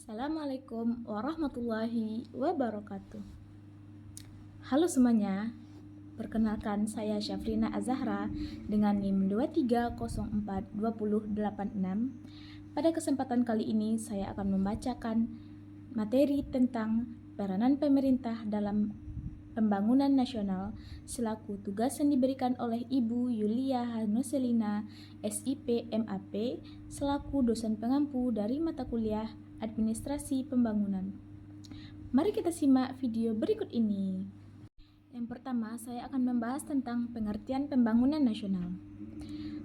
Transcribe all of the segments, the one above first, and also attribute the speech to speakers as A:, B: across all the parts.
A: Assalamualaikum warahmatullahi wabarakatuh. Halo semuanya, perkenalkan saya Syafrina Azahra dengan NIM 23042086. Pada kesempatan kali ini saya akan membacakan materi tentang peranan pemerintah dalam pembangunan nasional selaku tugas yang diberikan oleh Ibu Yulia Hanuselina, SIP MAP, selaku dosen pengampu dari mata kuliah Administrasi Pembangunan. Mari kita simak video berikut ini. Yang pertama, saya akan membahas tentang pengertian pembangunan nasional.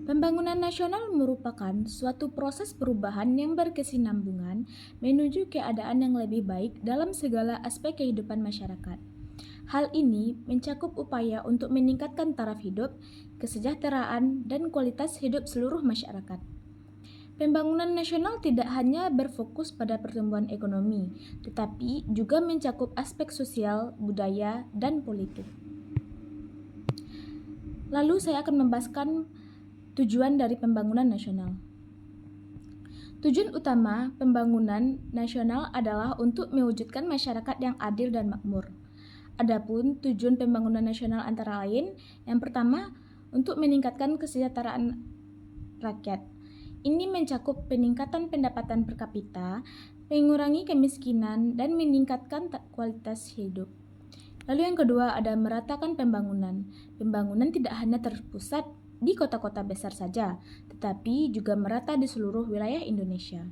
A: Pembangunan nasional merupakan suatu proses perubahan yang berkesinambungan menuju keadaan yang lebih baik dalam segala aspek kehidupan masyarakat. Hal ini mencakup upaya untuk meningkatkan taraf hidup, kesejahteraan, dan kualitas hidup seluruh masyarakat. Pembangunan nasional tidak hanya berfokus pada pertumbuhan ekonomi, tetapi juga mencakup aspek sosial, budaya, dan politik. Lalu saya akan membahaskan tujuan dari pembangunan nasional. Tujuan utama pembangunan nasional adalah untuk mewujudkan masyarakat yang adil dan makmur. Adapun tujuan pembangunan nasional antara lain, yang pertama, untuk meningkatkan kesejahteraan rakyat. Ini mencakup peningkatan pendapatan per kapita, mengurangi kemiskinan, dan meningkatkan kualitas hidup. Lalu yang kedua ada meratakan pembangunan. Pembangunan tidak hanya terpusat di kota-kota besar saja, tetapi juga merata di seluruh wilayah Indonesia.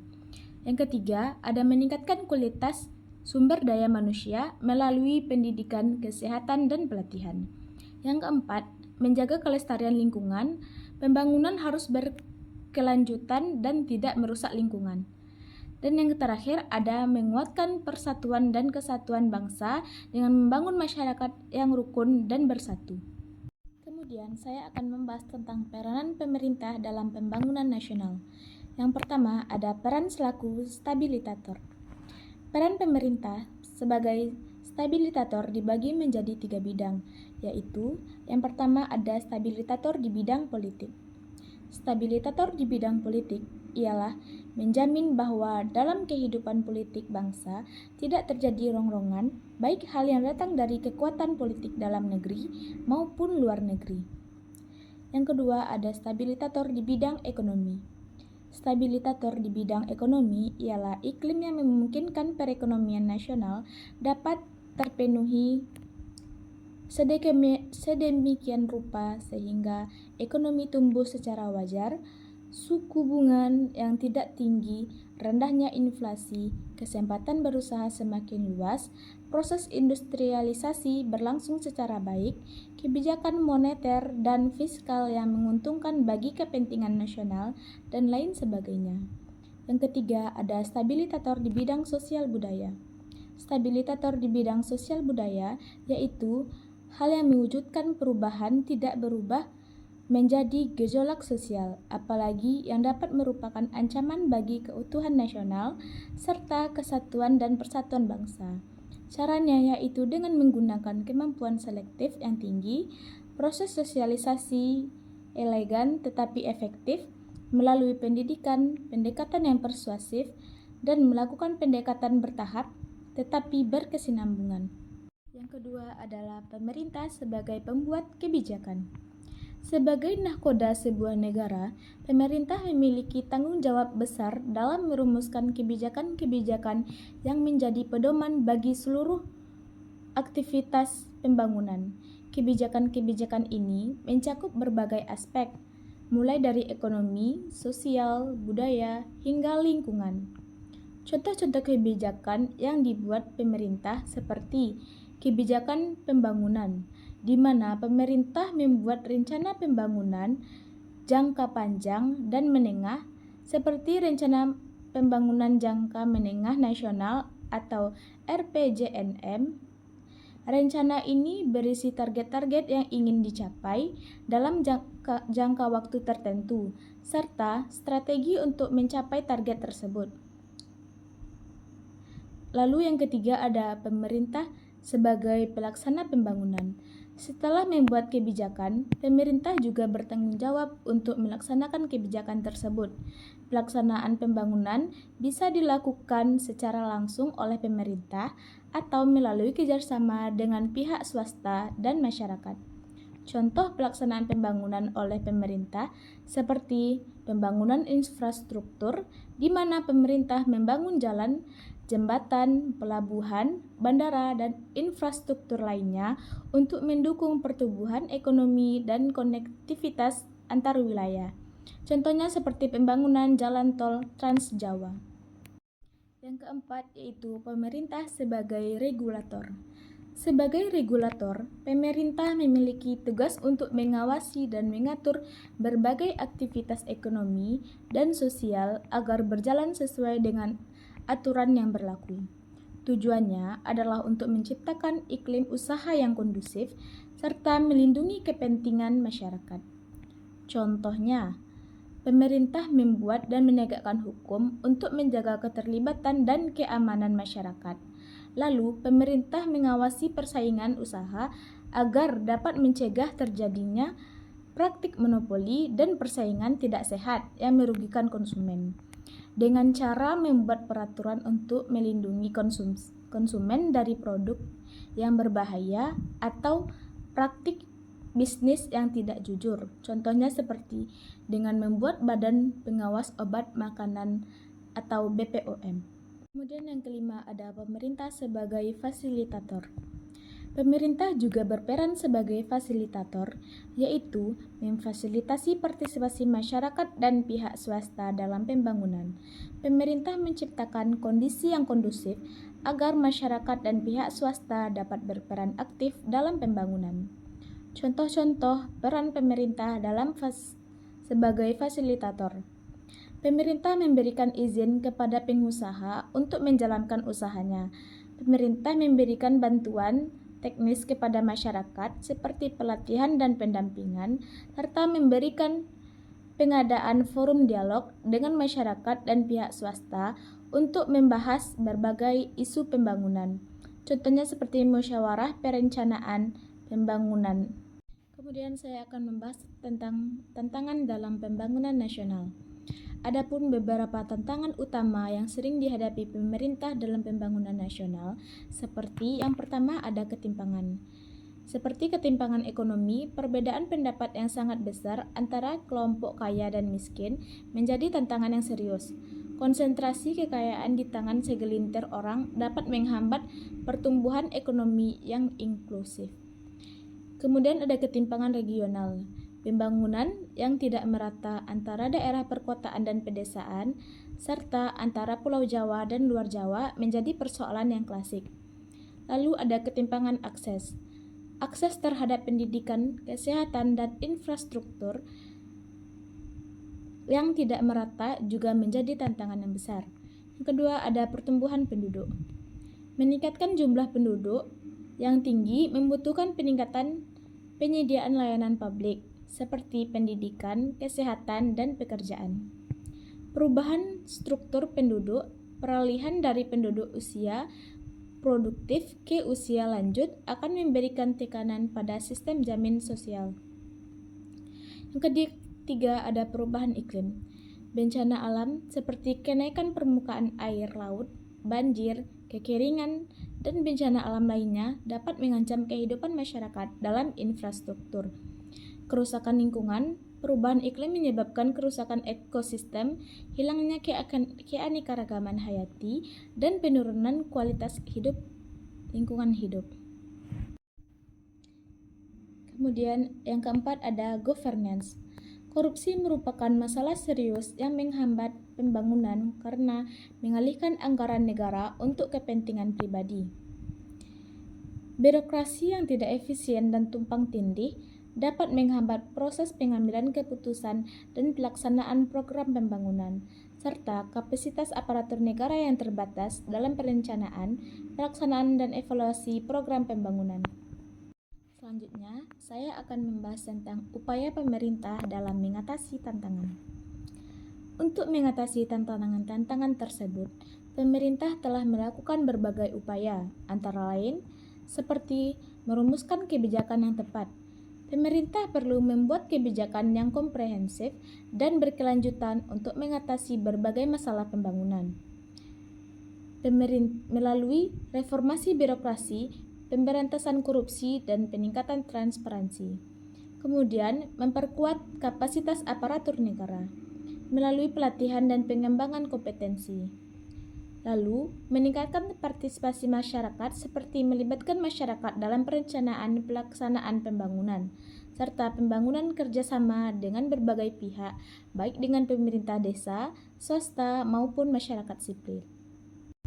A: Yang ketiga ada meningkatkan kualitas sumber daya manusia melalui pendidikan, kesehatan, dan pelatihan. Yang keempat, menjaga kelestarian lingkungan. Pembangunan harus berkelanjutan dan tidak merusak lingkungan. Dan yang terakhir ada menguatkan persatuan dan kesatuan bangsa dengan membangun masyarakat yang rukun dan bersatu. Kemudian saya akan membahas tentang peranan pemerintah dalam pembangunan nasional. Yang pertama ada peran selaku stabilitator. Peran pemerintah sebagai stabilitator dibagi menjadi 3 bidang, yaitu yang pertama ada stabilitator di bidang politik. Stabilitator di bidang politik ialah menjamin bahwa dalam kehidupan politik bangsa tidak terjadi rongrongan, baik hal yang datang dari kekuatan politik dalam negeri maupun luar negeri. Yang kedua ada stabilitator di bidang ekonomi. Stabilitator di bidang ekonomi ialah iklim yang memungkinkan perekonomian nasional dapat terpenuhi sedemikian rupa sehingga ekonomi tumbuh secara wajar, suku bunga yang tidak tinggi, rendahnya inflasi, kesempatan berusaha semakin luas, proses industrialisasi berlangsung secara baik, kebijakan moneter dan fiskal yang menguntungkan bagi kepentingan nasional, dan lain sebagainya. Yang ketiga ada stabilitator di bidang sosial budaya. Stabilitator di bidang sosial budaya yaitu hal yang mewujudkan perubahan tidak berubah menjadi gejolak sosial, apalagi yang dapat merupakan ancaman bagi keutuhan nasional serta kesatuan dan persatuan bangsa. Caranya yaitu dengan menggunakan kemampuan selektif yang tinggi, proses sosialisasi elegan tetapi efektif, melalui pendidikan, pendekatan yang persuasif, dan melakukan pendekatan bertahap tetapi berkesinambungan. Yang kedua adalah pemerintah sebagai pembuat kebijakan. Sebagai nahkoda sebuah negara, pemerintah memiliki tanggung jawab besar dalam merumuskan kebijakan-kebijakan yang menjadi pedoman bagi seluruh aktivitas pembangunan. Kebijakan-kebijakan ini mencakup berbagai aspek, mulai dari ekonomi, sosial, budaya, hingga lingkungan. Contoh-contoh kebijakan yang dibuat pemerintah seperti kebijakan pembangunan, di mana pemerintah membuat rencana pembangunan jangka panjang dan menengah, seperti Rencana Pembangunan Jangka Menengah Nasional atau RPJNM. Rencana ini berisi target-target yang ingin dicapai dalam jangka waktu tertentu, serta strategi untuk mencapai target tersebut. Lalu yang ketiga ada pemerintah sebagai pelaksana pembangunan. Setelah membuat kebijakan, pemerintah juga bertanggung jawab untuk melaksanakan kebijakan tersebut. Pelaksanaan pembangunan bisa dilakukan secara langsung oleh pemerintah atau melalui kerjasama dengan pihak swasta dan masyarakat. Contoh pelaksanaan pembangunan oleh pemerintah seperti pembangunan infrastruktur, di mana pemerintah membangun jalan, jembatan, pelabuhan, bandara, dan infrastruktur lainnya untuk mendukung pertumbuhan ekonomi dan konektivitas antar wilayah. Contohnya seperti pembangunan jalan tol Trans Jawa. Yang keempat yaitu pemerintah sebagai regulator. Sebagai regulator, pemerintah memiliki tugas untuk mengawasi dan mengatur berbagai aktivitas ekonomi dan sosial agar berjalan sesuai dengan aturan yang berlaku. Tujuannya adalah untuk menciptakan iklim usaha yang kondusif serta melindungi kepentingan masyarakat. Contohnya, pemerintah membuat dan menegakkan hukum untuk menjaga keterlibatan dan keamanan masyarakat. Lalu, pemerintah mengawasi persaingan usaha agar dapat mencegah terjadinya praktik monopoli dan persaingan tidak sehat yang merugikan konsumen. Dengan cara membuat peraturan untuk melindungi konsumen dari produk yang berbahaya atau praktik bisnis yang tidak jujur. Contohnya seperti dengan membuat Badan Pengawas Obat Makanan atau BPOM. Kemudian yang kelima ada pemerintah sebagai fasilitator. Pemerintah juga berperan sebagai fasilitator, yaitu memfasilitasi partisipasi masyarakat dan pihak swasta dalam pembangunan. Pemerintah menciptakan kondisi yang kondusif agar masyarakat dan pihak swasta dapat berperan aktif dalam pembangunan. Contoh-contoh peran pemerintah sebagai fasilitator. Pemerintah memberikan izin kepada pengusaha untuk menjalankan usahanya. Pemerintah memberikan bantuan teknis kepada masyarakat seperti pelatihan dan pendampingan, serta memberikan pengadaan forum dialog dengan masyarakat dan pihak swasta untuk membahas berbagai isu pembangunan. Contohnya seperti musyawarah perencanaan pembangunan. Kemudian saya akan membahas tentang tantangan dalam pembangunan nasional. Adapun beberapa tantangan utama yang sering dihadapi pemerintah dalam pembangunan nasional, seperti yang pertama ada ketimpangan. Seperti ketimpangan ekonomi, perbedaan pendapat yang sangat besar antara kelompok kaya dan miskin menjadi tantangan yang serius. Konsentrasi kekayaan di tangan segelintir orang dapat menghambat pertumbuhan ekonomi yang inklusif. Kemudian ada ketimpangan regional. Pembangunan yang tidak merata antara daerah perkotaan dan pedesaan, serta antara Pulau Jawa dan luar Jawa menjadi persoalan yang klasik. Lalu ada ketimpangan akses. Akses terhadap pendidikan, kesehatan, dan infrastruktur yang tidak merata juga menjadi tantangan yang besar. Yang kedua ada pertumbuhan penduduk. Meningkatkan jumlah penduduk yang tinggi membutuhkan peningkatan penyediaan layanan publik, seperti pendidikan, kesehatan, dan pekerjaan. Perubahan struktur penduduk, peralihan dari penduduk usia produktif ke usia lanjut akan memberikan tekanan pada sistem jaminan sosial. Yang ketiga ada perubahan iklim. Bencana alam seperti kenaikan permukaan air laut, banjir, kekeringan, dan bencana alam lainnya dapat mengancam kehidupan masyarakat dalam infrastruktur. Kerusakan lingkungan, perubahan iklim menyebabkan kerusakan ekosistem, hilangnya keanekaragaman hayati, dan penurunan kualitas lingkungan hidup. Kemudian yang keempat ada governance. Korupsi merupakan masalah serius yang menghambat pembangunan karena mengalihkan anggaran negara untuk kepentingan pribadi. Birokrasi yang tidak efisien dan tumpang tindih dapat menghambat proses pengambilan keputusan dan pelaksanaan program pembangunan, serta kapasitas aparatur negara yang terbatas dalam perencanaan, pelaksanaan, dan evaluasi program pembangunan. Selanjutnya, saya akan membahas tentang upaya pemerintah dalam mengatasi tantangan. Untuk mengatasi tantangan-tantangan tersebut, pemerintah telah melakukan berbagai upaya, antara lain seperti merumuskan kebijakan yang tepat. Pemerintah perlu membuat kebijakan yang komprehensif dan berkelanjutan untuk mengatasi berbagai masalah pembangunan. Melalui reformasi birokrasi, pemberantasan korupsi, dan peningkatan transparansi. Kemudian, memperkuat kapasitas aparatur negara melalui pelatihan dan pengembangan kompetensi. Lalu, meningkatkan partisipasi masyarakat seperti melibatkan masyarakat dalam perencanaan pelaksanaan pembangunan, serta pembangunan kerjasama dengan berbagai pihak, baik dengan pemerintah desa, swasta, maupun masyarakat sipil.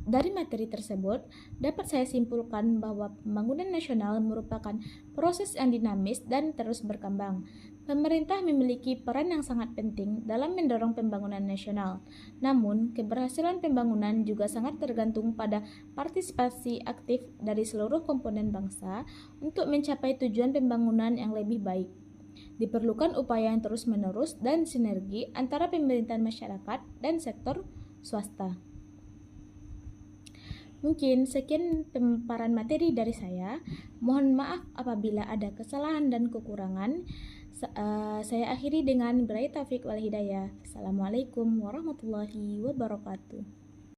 A: Dari materi tersebut, dapat saya simpulkan bahwa pembangunan nasional merupakan proses yang dinamis dan terus berkembang. Pemerintah memiliki peran yang sangat penting dalam mendorong pembangunan nasional. Namun, keberhasilan pembangunan juga sangat tergantung pada partisipasi aktif dari seluruh komponen bangsa untuk mencapai tujuan pembangunan yang lebih baik. Diperlukan upaya yang terus-menerus dan sinergi antara pemerintahan masyarakat dan sektor swasta. Mungkin sekian pemaparan materi dari saya. Mohon maaf apabila ada kesalahan dan kekurangan. Saya akhiri dengan billahi taufiq wal hidayah. Assalamualaikum warahmatullahi wabarakatuh.